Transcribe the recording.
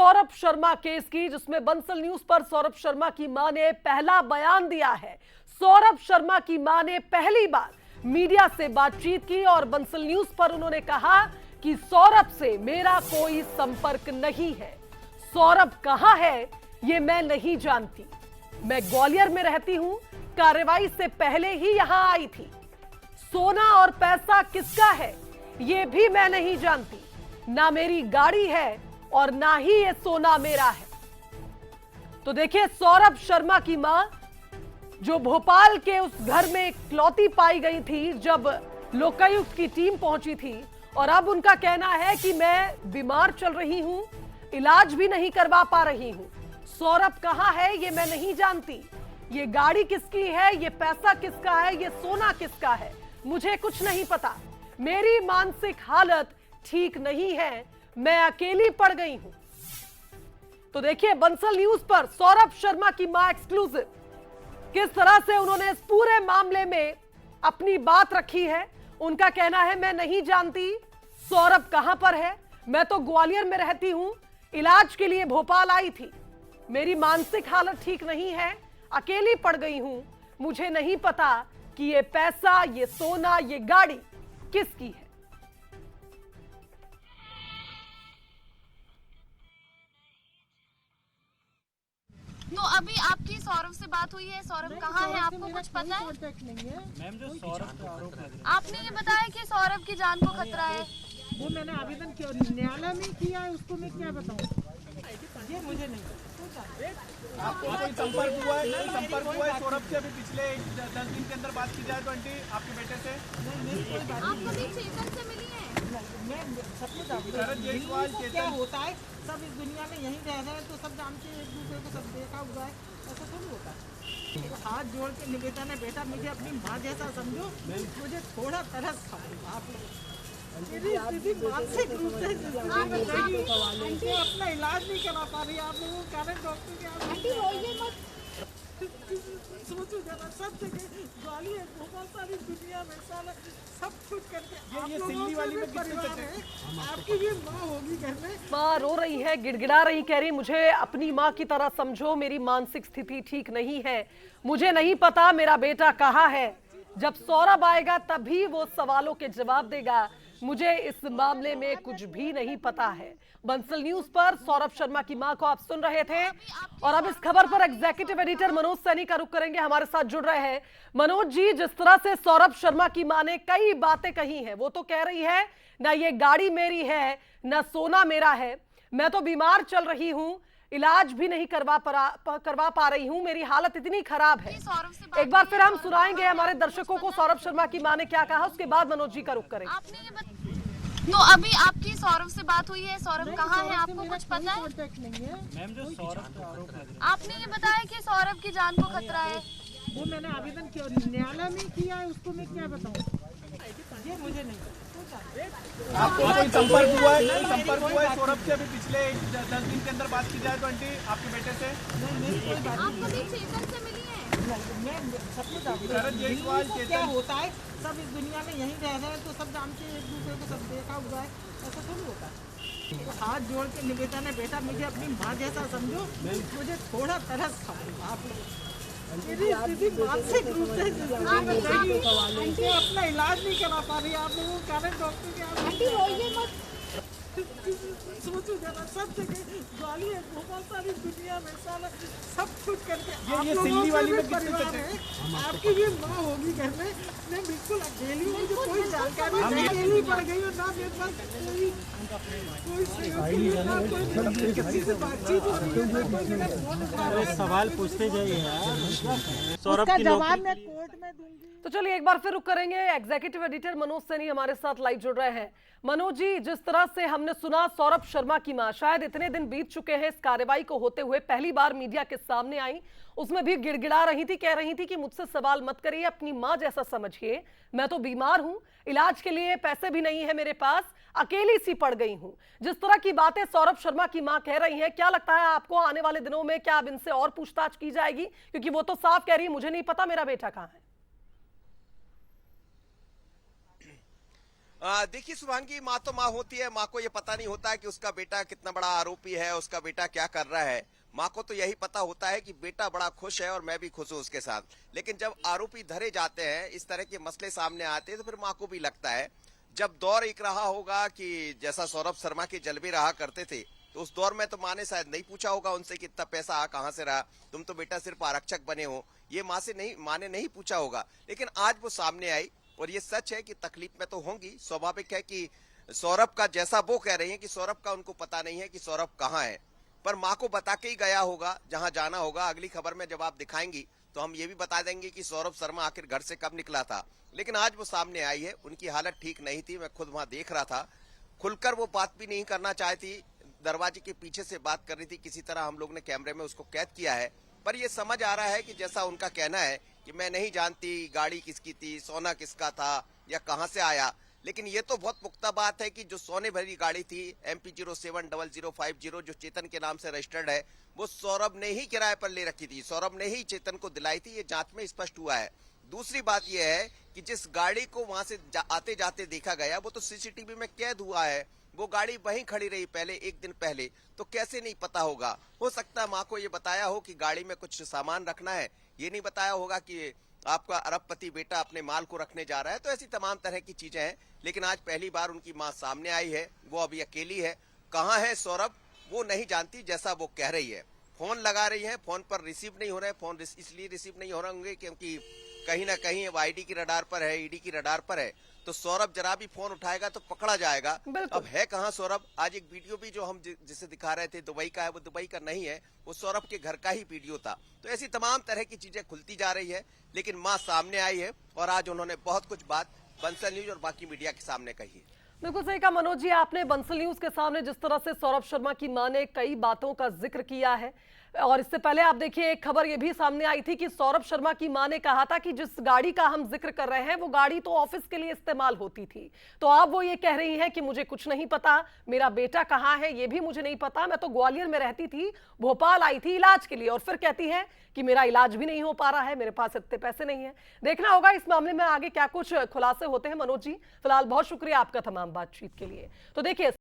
Saurabh Sharma case की, जिसमें Bansal news पर सौरभ शर्मा की मां ने पहला बयान दिया है। सौरभ शर्मा की मां ने पहली बार मीडिया से बातचीत की और बंसल न्यूज पर उन्होंने कहा कि सौरभ से मेरा कोई संपर्क नहीं है। सौरभ कहां है ये मैं नहीं जानती। मैं ग्वालियर में रहती हूं, कार्रवाई से पहले ही यहां आई थी। सोना और पैसा किसका है ये भी मैं नहीं जानती। ना मेरी गाड़ी है और ना ही ये सोना मेरा है। तो देखिए, सौरभ शर्मा की मां जो भोपाल के उस घर में इकलौती पाई गई थी जब लोकायुक्त की टीम पहुंची थी, और अब उनका कहना है कि मैं बीमार चल रही हूं, इलाज भी नहीं करवा पा रही हूं। सौरभ कहां है ये मैं नहीं जानती। ये गाड़ी किसकी है, ये पैसा किसका है, ये सोना किसका है, मुझे कुछ नहीं पता। मेरी मानसिक हालत ठीक नहीं है, मैं अकेली पड़ गई हूं। तो देखिए, बंसल न्यूज पर सौरभ शर्मा की मां एक्सक्लूसिव किस तरह से उन्होंने इस पूरे मामले में अपनी बात रखी है। उनका कहना है मैं नहीं जानती सौरभ कहां पर है, मैं तो ग्वालियर में रहती हूं, इलाज के लिए भोपाल आई थी। मेरी मानसिक हालत ठीक नहीं है, अकेली पड़ गई हूं, मुझे नहीं पता कि ये पैसा, ये सोना, ये गाड़ी किसकी है। तो अभी आपकी सौरभ से बात हुई है, सौरभ कहाँ है, आपको कुछ पता है? मैम, जो सौरभ का आरोप है, आपने ये बताया कि सौरभ की जान को खतरा है। वो मैंने आवेदन किया, न्यायालय में किया है, उसको मैं क्या बताऊं, ये मुझे नहीं पता। आपको कोई संपर्क हुआ है? नहीं संपर्क हुआ है सौरभ से? अभी पिछले 10 दिन के अंदर बात की जाए तो आंटी आपके बेटे से आप कभी चेतन से मिली हैं? मैं सब कुछ शरद जायसवाल, क्या चेतन होता है, सब इस दुनिया में यहीं रह रहे हैं तो सब जानते हैं, एक दूसरे को सब देखा हुआ है, ऐसा थोड़ी होता है। तो हाथ जोड़ के निवेदन है, बेटा मुझे अपनी माँ जैसा समझो, मुझे थोड़ा तरस खाओ। आप मेरी स्थिति मानसिक रूप से मैं अपना इलाज नहीं करा पा रही, आप लोगों के कारण डॉक्टर के सोचो जरा, सब जगह ग्वालियर बहुत सारी दुनिया में साला सब कुछ करके आप लोगों सिल्ली वाली में के परिवार है, आपकी भी माँ होगी घर में। माँ रो रही है, गिड़गिड़ा रही, कह रही मुझे अपनी माँ की तरह समझो, मेरी मानसिक स्थिति ठीक नहीं है, मुझे नहीं पता मेरा बेटा कहाँ है। जब सौरभ आएगा तभी वो सवालों के जवाब देगा, मुझे इस मामले में कुछ भी नहीं पता है। बंसल न्यूज पर सौरभ शर्मा की मां को आप सुन रहे थे, और अब इस खबर पर एग्जीक्यूटिव एडिटर मनोज सैनी का रुख करेंगे, हमारे साथ जुड़ रहे हैं। मनोज जी, जिस तरह से सौरभ शर्मा की मां ने कई बातें कही हैं, वो तो कह रही है ना ये गाड़ी मेरी है, ना सोना मेरा है, मैं तो बीमार चल रही हूँ, इलाज भी नहीं करवा पा रही हूँ, मेरी हालत इतनी खराब है। एक बार फिर हम सुनाएंगे हमारे दर्शकों को सौरभ शर्मा की मां ने क्या कहा, उसके बाद मनोज जी का रुख करेंगे। तो अभी आपकी सौरभ से बात हुई है, सौरभ कहाँ है, आपको कुछ पता है? मैम, जो सौरभ का आरोप है, आपने ये बताया कि सौरभ की जान को खतरा है। वो मैंने आवेदन किया, न्यायालय में किया है, उसको मैं क्या बताऊं, ये मुझे नहीं पता। आपको कोई संपर्क हुआ है? नहीं संपर्क हुआ है सौरभ से? अभी पिछले 10 दिन के अंदर बात की जाए तो आंटी आपके बेटे से आप कभी चेतन से मिली हैं? मैं सब कुछ शरद जायसवाल, क्या चेतन होता है, सब इस दुनिया में यहीं रह रहे हैं तो सब जानते हैं, एक दूसरे को सब देखा हुआ है, ऐसा थोड़ी होता है। तो हाथ जोड़ के निवेदन है, बेटा मुझे अपनी माँ जैसा समझो, मुझे थोड़ा तरस खाओ। आप मेरी स्थिति मानसिक रूप से मैं अपना इलाज नहीं करा पा रही, आप लोगों के कारण डॉक्टर के सोचो जरा, सब जगह ग्वालियर बहुत सारी दुनिया में साला सब कुछ करके आप लोगों सिल्ली वाली के में भी परिवार है, आपकी भी माँ होगी घर में, मैं बिल्कुल अकेली हूँ, मुझे कोई जानकारी नहीं, अकेली पड़ गई हूँ, ना मेरे पास कोई सहयोगी, ना कोई किसी से बातचीत हो रही है, ना कोई मेरा फोन उठा रहा है। सवाल पूछते जाइए यार। सौरभ उसका की जवाब मैं कोर्ट में दूंगी। तो चलिए एक बार फिर रुक करेंगे, एग्जीक्यूटिव एडिटर मनोज सैनी हमारे साथ लाइव जुड़ रहे हैं। मनोज जी, जिस तरह से हमने सुना, सौरभ शर्मा की मां, शायद इतने दिन बीत चुके हैं इस कार्रवाई को होते हुए, पहली बार मीडिया के सामने आई, उसमें भी गिड़गिड़ा रही थी, कह रही थी कि मुझसे सवाल मत करिए, अपनी मां जैसा समझिए, मैं तो बीमार हूं, इलाज के लिए पैसे भी नहीं है मेरे पास, अकेली सी पड़ गई हूं। जिस तरह की बातें सौरभ शर्मा की मां कह रही हैं, क्या लगता है आपको आने वाले दिनों में क्या अब इनसे और पूछताछ की जाएगी, क्योंकि वो तो साफ कह रही है मुझे नहीं पता मेरा बेटा कहां है। देखिए शुभांगी, माँ तो माँ होती है। माँ को ये पता नहीं होता है कि उसका बेटा कितना बड़ा आरोपी है, उसका बेटा क्या कर रहा है। माँ को तो यही पता होता है कि बेटा बड़ा खुश है और मैं भी खुश हूँ उसके साथ। लेकिन जब आरोपी धरे जाते हैं, इस तरह के मसले सामने आते हैं, तो फिर माँ को भी लगता है, जब दौर एक रहा होगा कि जैसा सौरभ शर्मा के जलवे रहा करते थे, तो उस दौर में तो माँ ने शायद नहीं पूछा होगा उनसे कि इतना पैसा कहाँ से रहा, तुम तो बेटा सिर्फ आरक्षक बने हो, ये माँ ने नहीं पूछा होगा। लेकिन आज वो सामने आई और ये सच है कि तकलीफ में तो होंगी। स्वाभाविक है कि सौरभ का, जैसा वो कह रही है कि सौरभ का उनको पता नहीं है कि सौरभ कहाँ है, पर माँ को बता के ही गया होगा जहां जाना होगा। अगली खबर में जब आप दिखाएंगी तो हम ये भी बता देंगे कि सौरभ शर्मा आखिर घर से कब निकला था। लेकिन आज वो सामने आई है, उनकी हालत ठीक नहीं थी, मैं खुद वहां देख रहा था। खुलकर वो बात भी नहीं करना चाहती, दरवाजे के पीछे से बात कर रही थी, किसी तरह हम लोग ने कैमरे में उसको कैद किया है। पर ये समझ आ रहा है कि जैसा उनका कहना है कि मैं नहीं जानती गाड़ी किसकी थी, सोना किसका था या कहां से आया, लेकिन ये तो बहुत पुख्ता बात है कि जो सोने भरी गाड़ी थी MP070050 जो चेतन के नाम से रजिस्टर्ड है, वो सौरभ ने ही किराए पर ले रखी थी, सौरभ ने ही चेतन को दिलाई थी। ये जांच में स्पष्ट हुआ है। दूसरी बात यह है कि जिस गाड़ी को वहां से आते जाते देखा गया, वो तो सीसीटीवी में कैद हुआ है। वो गाड़ी वहीं खड़ी रही पहले, एक दिन पहले, तो कैसे नहीं पता होगा। हो सकता है माँ को ये बताया हो कि गाड़ी में कुछ सामान रखना है, ये नहीं बताया होगा कि आपका अरबपति बेटा अपने माल को रखने जा रहा है। तो ऐसी तमाम तरह की चीजें हैं। लेकिन आज पहली बार उनकी माँ सामने आई है, वो अभी अकेली है। कहाँ है सौरभ वो नहीं जानती, जैसा वो कह रही है। फोन लगा रही है, फोन पर रिसीव नहीं हो रहे। फोन इसलिए रिसीव नहीं हो रहे होंगे क्योंकि कहीं ना कहीं आईडी की रडार पर है, ईडी की रडार पर है। तो सौरभ जरा भी फोन उठाएगा तो पकड़ा जाएगा। अब है कहाँ सौरभ? आज एक वीडियो भी जो हम जिसे दिखा रहे थे दुबई का है, वो दुबई का नहीं है, वो सौरभ के घर का ही वीडियो था। तो ऐसी तमाम तरह की चीजें खुलती जा रही है। लेकिन माँ सामने आई है और आज उन्होंने बहुत कुछ बात बंसल न्यूज और बाकी मीडिया के सामने कही है। बिल्कुल सही कहा मनोज जी आपने। बंसल न्यूज के सामने जिस तरह से सौरभ शर्मा की मां ने कई बातों का जिक्र किया है, और इससे पहले आप देखिए एक खबर यह भी सामने आई थी कि सौरभ शर्मा की मां ने कहा था कि जिस गाड़ी का हम जिक्र कर रहे हैं वो गाड़ी तो ऑफिस के लिए इस्तेमाल होती थी। तो अब वो ये कह रही हैं कि मुझे कुछ नहीं पता, मेरा बेटा कहाँ है ये भी मुझे नहीं पता, मैं तो ग्वालियर में रहती थी, भोपाल आई थी इलाज के लिए, और फिर कहती है कि मेरा इलाज भी नहीं हो पा रहा है, मेरे पास इतने पैसे नहीं है। देखना होगा इस मामले में आगे क्या कुछ खुलासे होते हैं। मनोज जी फिलहाल बहुत शुक्रिया आपका तमाम बातचीत के लिए। तो देखिए